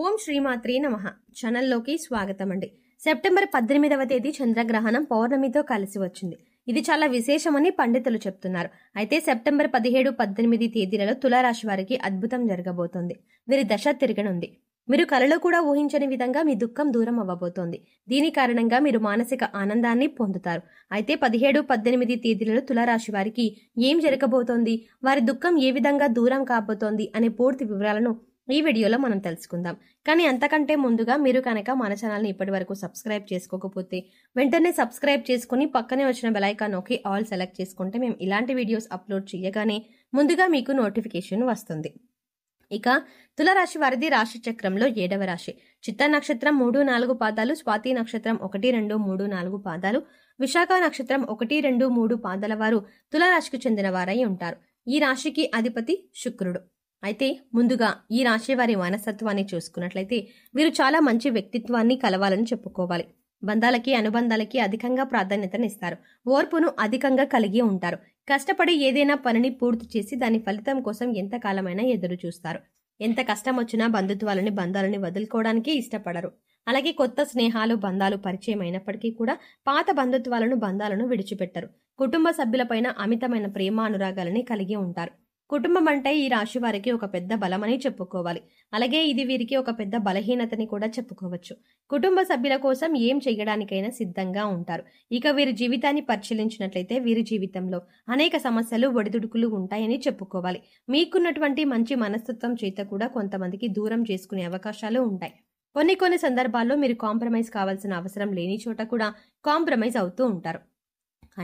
ఓం శ్రీమాత్రే నమః ఛానల్లోకి స్వాగతం అండి. సెప్టెంబర్ 18వ తేదీ చంద్రగ్రహణం పౌర్ణమితో కలిసి వచ్చింది. ఇది చాలా విశేషమని పండితులు చెప్తున్నారు. అయితే సెప్టెంబర్ 17, 18 తేదీలలో తులారాశి వారికి అద్భుతం జరగబోతోంది. వీరి దశ తిరగనుంది. మీరు కలలో కూడా ఊహించని విధంగా మీ దుఃఖం దూరం అవ్వబోతోంది. దీని కారణంగా మీరు మానసిక ఆనందాన్ని పొందుతారు. అయితే 17, 18 తేదీలలో తులారాశి వారికి ఏం జరగబోతోంది, వారి దుఃఖం ఏ విధంగా దూరం కాబోతోంది అనే పూర్తి వివరాలను ఈ వీడియోలో మనం తెలుసుకుందాం. కానీ అంతకంటే ముందుగా మీరు కనుక మన ఛానల్ని ఇప్పటి వరకు సబ్స్క్రైబ్ చేసుకోకపోతే వెంటనే సబ్స్క్రైబ్ చేసుకుని పక్కనే వచ్చిన బెల్ ఐకాన్ నొక్కి ఆల్ సెలెక్ట్ చేసుకుంటే మేము ఇలాంటి వీడియోస్ అప్లోడ్ చేయగానే ముందుగా మీకు నోటిఫికేషన్ వస్తుంది. ఇక తులారాశి వారిది రాశి చక్రంలో 7వ రాశి. చిత్తా నక్షత్రం 3, 4 పాదాలు, స్వాతి నక్షత్రం 1, 2, 3, 4 పాదాలు, విశాఖ నక్షత్రం 1, 2, 3 పాదాల వారు తులారాశికి చెందిన వారై ఉంటారు. ఈ రాశికి అధిపతి శుక్రుడు. అయితే ముందుగా ఈ రాశి వారి మనస్తత్వాన్ని చూసుకున్నట్లయితే వీరు చాలా మంచి వ్యక్తిత్వాన్ని కలవాలని చెప్పుకోవాలి. బంధాలకి అనుబంధాలకి అధికంగా ప్రాధాన్యతనిస్తారు. ఓర్పును అధికంగా కలిగి ఉంటారు. కష్టపడి ఏదైనా పనిని పూర్తి చేసి దాని ఫలితం కోసం ఎంతకాలమైనా ఎదురు చూస్తారు. ఎంత కష్టం వచ్చినా బంధాలని వదులుకోవడానికి ఇష్టపడరు. అలాగే కొత్త స్నేహాలు బంధాలు పరిచయం అయినప్పటికీ కూడా పాత బంధాలను విడిచిపెట్టరు. కుటుంబ సభ్యులపైన అమితమైన ప్రేమ అనురాగాలని కలిగి ఉంటారు. కుటుంబం అంటే ఈ రాశి వారికి ఒక పెద్ద బలమని చెప్పుకోవాలి. అలాగే ఇది వీరికి ఒక పెద్ద బలహీనతని కూడా చెప్పుకోవచ్చు. కుటుంబ సభ్యుల కోసం ఏం చేయడానికైనా సిద్ధంగా ఉంటారు. ఇక వీరి జీవితాన్ని పరిశీలించినట్లయితే వీరి జీవితంలో అనేక సమస్యలు ఒడిదుడుకులు ఉంటాయని చెప్పుకోవాలి. మీకున్నటువంటి మంచి మనస్తత్వం చేత కూడా కొంతమందికి దూరం చేసుకునే అవకాశాలు ఉంటాయి. కొన్ని సందర్భాల్లో మీరు కాంప్రమైజ్ కావాల్సిన అవసరం లేని చోట కూడా కాంప్రమైజ్ అవుతూ ఉంటారు.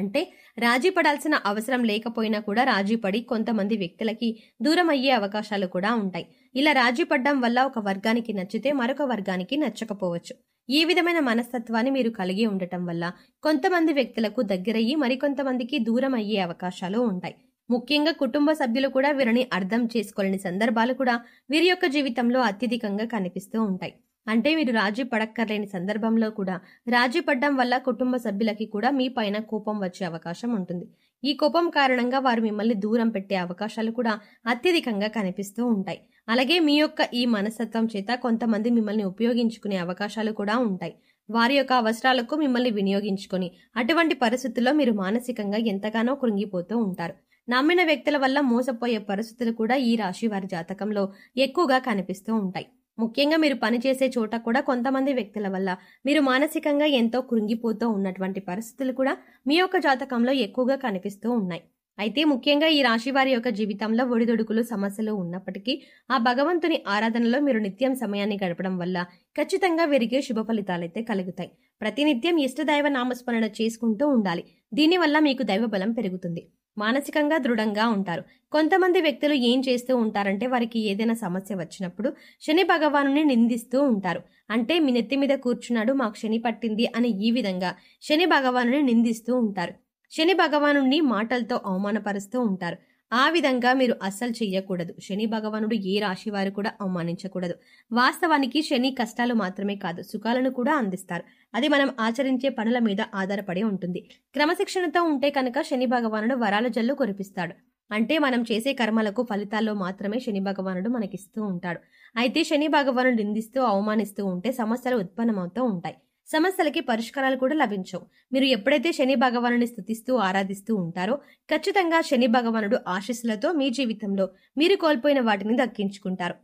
అంటే రాజీ పడాల్సిన అవసరం లేకపోయినా కూడా రాజీ పడి కొంతమంది వ్యక్తులకి దూరం అయ్యే అవకాశాలు కూడా ఉంటాయి. ఇలా రాజీ పడ్డం వల్ల ఒక వర్గానికి నచ్చితే మరొక వర్గానికి నచ్చకపోవచ్చు. ఈ విధమైన మనస్తత్వాన్ని మీరు కలిగి ఉండటం వల్ల కొంతమంది వ్యక్తులకు దగ్గరయ్యి మరికొంతమందికి దూరం అయ్యే అవకాశాలు ఉంటాయి. ముఖ్యంగా కుటుంబ సభ్యులు కూడా వీరిని అర్థం చేసుకోలేని సందర్భాలు కూడా వీరి యొక్క జీవితంలో అత్యధికంగా కనిపిస్తూ ఉంటాయి. అంటే మీరు రాజీ పడక్కర్లేని సందర్భంలో కూడా రాజీ పడ్డం వల్ల కుటుంబ సభ్యులకి కూడా మీ పైన కోపం వచ్చే అవకాశం ఉంటుంది. ఈ కోపం కారణంగా వారు మిమ్మల్ని దూరం పెట్టే అవకాశాలు కూడా అత్యధికంగా కనిపిస్తూ ఉంటాయి. అలాగే మీ యొక్క ఈ మనస్తత్వం చేత కొంతమంది మిమ్మల్ని ఉపయోగించుకునే అవకాశాలు కూడా ఉంటాయి. వారి యొక్క అవసరాలకు మిమ్మల్ని వినియోగించుకొని అటువంటి పరిస్థితుల్లో మీరు మానసికంగా ఎంతగానో కృంగిపోతూ ఉంటారు. నమ్మిన వ్యక్తుల వల్ల మోసపోయే పరిస్థితులు కూడా ఈ రాశి వారి జాతకంలో ఎక్కువగా కనిపిస్తూ ఉంటాయి. ముఖ్యంగా మీరు పనిచేసే చోట కూడా కొంతమంది వ్యక్తుల వల్ల మీరు మానసికంగా ఎంతో కృంగిపోతూ ఉన్నటువంటి పరిస్థితులు కూడా మీ యొక్క జాతకంలో ఎక్కువగా కనిపిస్తూ ఉన్నాయి. అయితే ముఖ్యంగా ఈ రాశి వారి యొక్క జీవితంలో ఒడిదుడుకులు సమస్యలు ఉన్నప్పటికీ ఆ భగవంతుని ఆరాధనలో మీరు నిత్యం సమయాన్ని గడపడం వల్ల ఖచ్చితంగా వీరికి శుభ ఫలితాలైతే కలుగుతాయి. ప్రతినిత్యం ఇష్టదైవ నామస్మరణ చేసుకుంటూ ఉండాలి. దీనివల్ల మీకు దైవ బలం పెరుగుతుంది. మానసికంగా దృఢంగా ఉంటారు. కొంతమంది వ్యక్తులు ఏం చేస్తూ ఉంటారంటే వారికి ఏదైనా సమస్య వచ్చినప్పుడు శని భగవానుని నిందిస్తూ ఉంటారు. అంటే మీ నెత్తి మీద కూర్చున్నాడు, మాకు శని పట్టింది అని ఈ విధంగా శని భగవానుని నిందిస్తూ ఉంటారు. శని భగవానుని మాటలతో అవమానపరుస్తూ ఉంటారు. ఆ విధంగా మీరు అస్సలు చెయ్యకూడదు. శని భగవానుడు ఏ రాశి వారు కూడా అవమానించకూడదు. వాస్తవానికి శని కష్టాలు మాత్రమే కాదు సుఖాలను కూడా అందిస్తారు. అది మనం ఆచరించే పనుల మీద ఆధారపడి ఉంటుంది. క్రమశిక్షణతో ఉంటే కనుక శని భగవానుడు వరాల జల్లు కురిపిస్తాడు. అంటే మనం చేసే కర్మలకు ఫలితాల్లో మాత్రమే శని భగవానుడు మనకిస్తూ ఉంటాడు. అయితే శని భగవానుడు నిందిస్తూ అవమానిస్తూ ఉంటే సమస్యలు ఉత్పన్నమవుతూ ఉంటాయి. సమస్యలకి పరిష్కారాలు కూడా లభించవు. మీరు ఎప్పుడైతే శని భగవానుని స్తుతిస్తూ ఆరాధిస్తూ ఉంటారో ఖచ్చితంగా శని భగవానుడు ఆశీస్సులతో మీ జీవితంలో మీరు కోల్పోయిన వాటిని దక్కించుకుంటారు.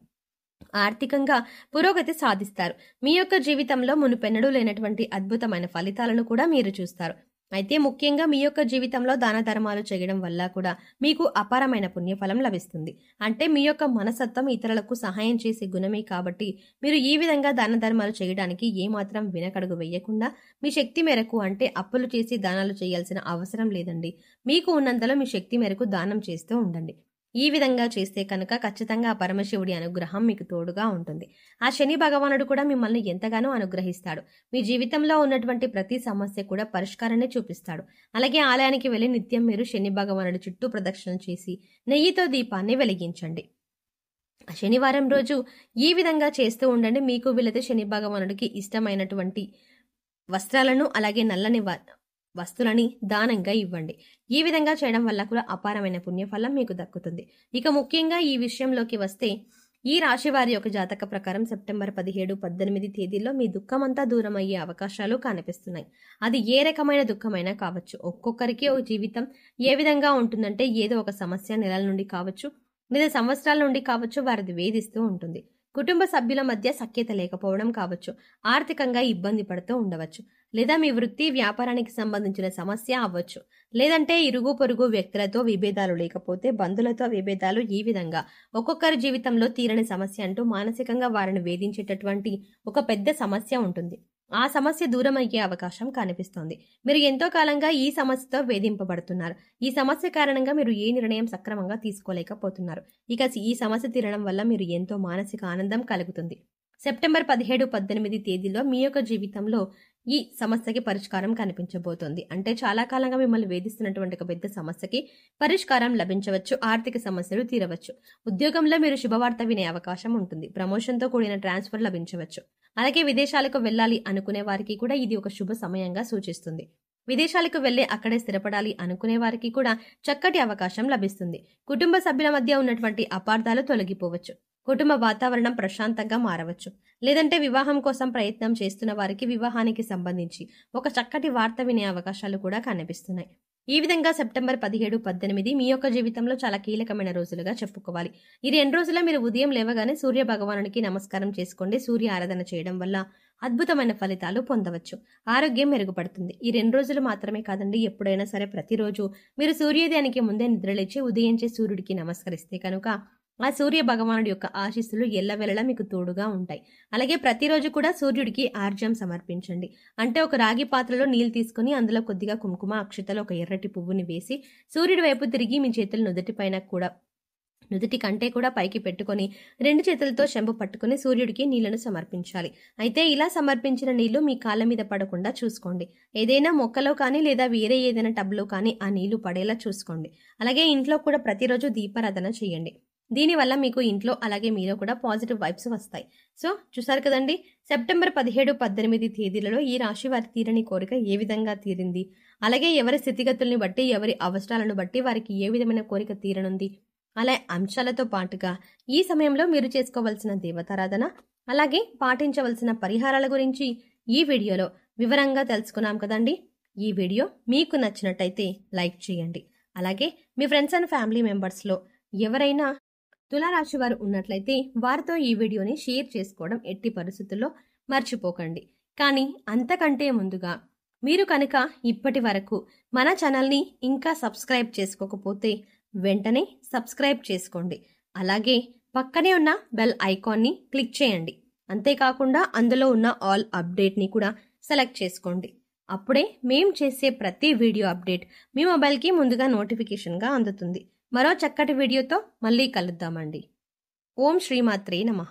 ఆర్థికంగా పురోగతి సాధిస్తారు. మీ యొక్క జీవితంలో మునుపెన్నడూ లేనటువంటి అద్భుతమైన ఫలితాలను కూడా మీరు చూస్తారు. అయితే ముఖ్యంగా మీ యొక్క జీవితంలో దాన ధర్మాలు చేయడం వల్ల కూడా మీకు అపారమైన పుణ్యఫలం లభిస్తుంది. అంటే మీ యొక్క మనస్తత్వం ఇతరులకు సహాయం చేసే గుణమే కాబట్టి మీరు ఈ విధంగా దాన ధర్మాలు చేయడానికి ఏమాత్రం వెనకడుగు వేయకుండా మీ శక్తి మేరకు అంటే అప్పులు చేసి దానాలు చేయాల్సిన అవసరం లేదండి. మీకు ఉన్నంతలో మీ శక్తి మేరకు దానం చేస్తూ ఉండండి. ఈ విధంగా చేస్తే కనుక ఖచ్చితంగా ఆ పరమశివుడి అనుగ్రహం మీకు తోడుగా ఉంటుంది. ఆ శని భగవానుడు కూడా మిమ్మల్ని ఎంతగానో అనుగ్రహిస్తాడు. మీ జీవితంలో ఉన్నటువంటి ప్రతి సమస్య కూడా పరిష్కారాన్ని చూపిస్తాడు. అలాగే ఆలయానికి వెళ్లి నిత్యం మీరు శని భగవానుడి చుట్టూ ప్రదక్షిణ చేసి నెయ్యితో దీపాన్ని వెలిగించండి. శనివారం రోజు ఈ విధంగా చేస్తూ ఉండండి. మీకు వీలైతే శని భగవానుడికి ఇష్టమైనటువంటి వస్త్రాలను అలాగే నల్లని వస్తువులని దానంగా ఇవ్వండి. ఈ విధంగా చేయడం వల్ల కూడా అపారమైన పుణ్యఫలం మీకు దక్కుతుంది. ఇక ముఖ్యంగా ఈ విషయంలోకి వస్తే ఈ రాశి వారి యొక్క జాతక ప్రకారం సెప్టెంబర్ 17, 18 తేదీల్లో మీ దుఃఖమంతా దూరం అయ్యే అవకాశాలు కనిపిస్తున్నాయి. అది ఏ రకమైన దుఃఖమైనా కావచ్చు. ఒక్కొక్కరికి ఒక జీవితం ఏ విధంగా ఉంటుందంటే ఏదో ఒక సమస్య నెలల నుండి కావచ్చు, లేదా సంవత్సరాల నుండి కావచ్చు వారిది వేధిస్తూ ఉంటుంది. కుటుంబ సభ్యుల మధ్య సఖ్యత లేకపోవడం కావచ్చు, ఆర్థికంగా ఇబ్బంది పడుతూ ఉండవచ్చు, లేదా మీ వృత్తి వ్యాపారానికి సంబంధించిన సమస్య అవ్వచ్చు, లేదంటే ఇరుగు పొరుగు వ్యక్తులతో విభేదాలు, లేకపోతే బంధువులతో విభేదాలు. ఈ విధంగా ఒక్కొక్కరి జీవితంలో తీరని సమస్య అంటూ మానసికంగా వారిని వేధించేటటువంటి ఒక పెద్ద సమస్య ఉంటుంది. ఆ సమస్య దూరం అయ్యే అవకాశం కనిపిస్తోంది. మీరు ఎంతో కాలంగా ఈ సమస్యతో వేధింపబడుతున్నారు. ఈ సమస్య కారణంగా మీరు ఏ నిర్ణయం సక్రమంగా తీసుకోలేకపోతున్నారు. ఇక ఈ సమస్య తీరడం వల్ల మీరు ఎంతో మానసిక ఆనందం కలుగుతుంది. సెప్టెంబర్ 17, 18 తేదీలో మీ యొక్క జీవితంలో ఈ సమస్యకి పరిష్కారం కనిపించబోతోంది. అంటే చాలా కాలంగా మిమ్మల్ని వేధిస్తున్నటువంటి ఒక పెద్ద సమస్యకి పరిష్కారం లభించవచ్చు. ఆర్థిక సమస్యలు తీరవచ్చు. ఉద్యోగంలో మీరు శుభవార్త వినే అవకాశం ఉంటుంది. ప్రమోషన్తో కూడిన ట్రాన్స్ఫర్ లభించవచ్చు. అలాగే విదేశాలకు వెళ్ళాలి అనుకునే వారికి కూడా ఇది ఒక శుభ సమయంగా సూచిస్తుంది. విదేశాలకు వెళ్లి అక్కడే స్థిరపడాలి అనుకునే వారికి కూడా చక్కటి అవకాశం లభిస్తుంది. కుటుంబ సభ్యుల మధ్య ఉన్నటువంటి అపార్థాలు తొలగిపోవచ్చు. కుటుంబ వాతావరణం ప్రశాంతంగా మారవచ్చు. లేదంటే వివాహం కోసం ప్రయత్నం చేస్తున్న వారికి వివాహానికి సంబంధించి ఒక చక్కటి వార్త వినే అవకాశాలు కూడా కనిపిస్తున్నాయి. ఈ విధంగా సెప్టెంబర్ 17, 18 మీ యొక్క జీవితంలో చాలా కీలకమైన రోజులుగా చెప్పుకోవాలి. ఈ 2 రోజుల్లో మీరు ఉదయం లేవగానే సూర్య భగవానునికి నమస్కారం చేసుకోండి. సూర్య ఆరాధన చేయడం వల్ల అద్భుతమైన ఫలితాలు పొందవచ్చు. ఆరోగ్యం మెరుగుపడుతుంది. ఈ 2 రోజులు మాత్రమే కాదండి, ఎప్పుడైనా సరే ప్రతిరోజు మీరు సూర్యోదయానికి ముందే నిద్రలేచి ఉదయించే సూర్యుడికి నమస్కరిస్తే కనుక ఆ సూర్య భగవానుడి యొక్క ఆశీస్సులు ఎల్లవెల్లలా మీకు తోడుగా ఉంటాయి. అలాగే ప్రతిరోజు కూడా సూర్యుడికి ఆర్జ్యం సమర్పించండి. అంటే ఒక రాగి పాత్రలో నీళ్లు తీసుకుని అందులో కొద్దిగా కుంకుమ, అక్షతలు, ఒక ఎర్రటి పువ్వుని వేసి సూర్యుడి వైపు తిరిగి మీ చేతులు నుదుటి కంటే కూడా పైకి పెట్టుకొని 2 చేతులతో చెంబు పట్టుకుని సూర్యుడికి నీళ్లను సమర్పించాలి. అయితే ఇలా సమర్పించిన నీళ్లు మీ కాళ్ళ మీద పడకుండా చూసుకోండి. ఏదైనా మొక్కలో కానీ లేదా వేరే ఏదైనా టబ్లో కానీ ఆ నీళ్లు పడేలా చూసుకోండి. అలాగే ఇంట్లో కూడా ప్రతిరోజు దీపారాధన చేయండి. దీనివల్ల మీకు ఇంట్లో అలాగే మీలో కూడా పాజిటివ్ వైబ్స్ వస్తాయి. సో చూసారు కదండి, సెప్టెంబర్ 17, 18 తేదీలలో ఈ రాశి వారి తీరని కోరిక ఏ విధంగా తీరింది, అలాగే ఎవరి స్థితిగతుల్ని బట్టి, ఎవరి అవసరాలను బట్టి వారికి ఏ విధమైన కోరిక తీరనుంది, అలా అంశాలతో పాటుగా ఈ సమయంలో మీరు చేసుకోవాల్సిన దేవతారాధన, అలాగే పాటించవలసిన పరిహారాల గురించి ఈ వీడియోలో వివరంగా తెలుసుకున్నాం కదండి. ఈ వీడియో మీకు నచ్చినట్టయితే లైక్ చేయండి. అలాగే మీ ఫ్రెండ్స్ అండ్ ఫ్యామిలీ మెంబర్స్లో ఎవరైనా తులారాశి వారు ఉన్నట్లయితే వారితో ఈ వీడియోని షేర్ చేసుకోవడం ఎట్టి పరిస్థితుల్లో మర్చిపోకండి. కానీ అంతకంటే ముందుగా మీరు కనుక ఇప్పటి వరకు మన ఛానల్ని ఇంకా సబ్స్క్రైబ్ చేసుకోకపోతే వెంటనే సబ్స్క్రైబ్ చేసుకోండి. అలాగే పక్కనే ఉన్న బెల్ ఐకాన్ని క్లిక్ చేయండి. అంతేకాకుండా అందులో ఉన్న ఆల్ అప్డేట్ని కూడా సెలెక్ట్ చేసుకోండి. అప్పుడే మేం చేసే ప్రతి వీడియో అప్డేట్ మీ మొబైల్కి ముందుగా నోటిఫికేషన్గా అందుతుంది. మరో చక్కటి వీడియోతో మళ్ళీ కలుద్దామండి. ఓం శ్రీమాత్రే నమః.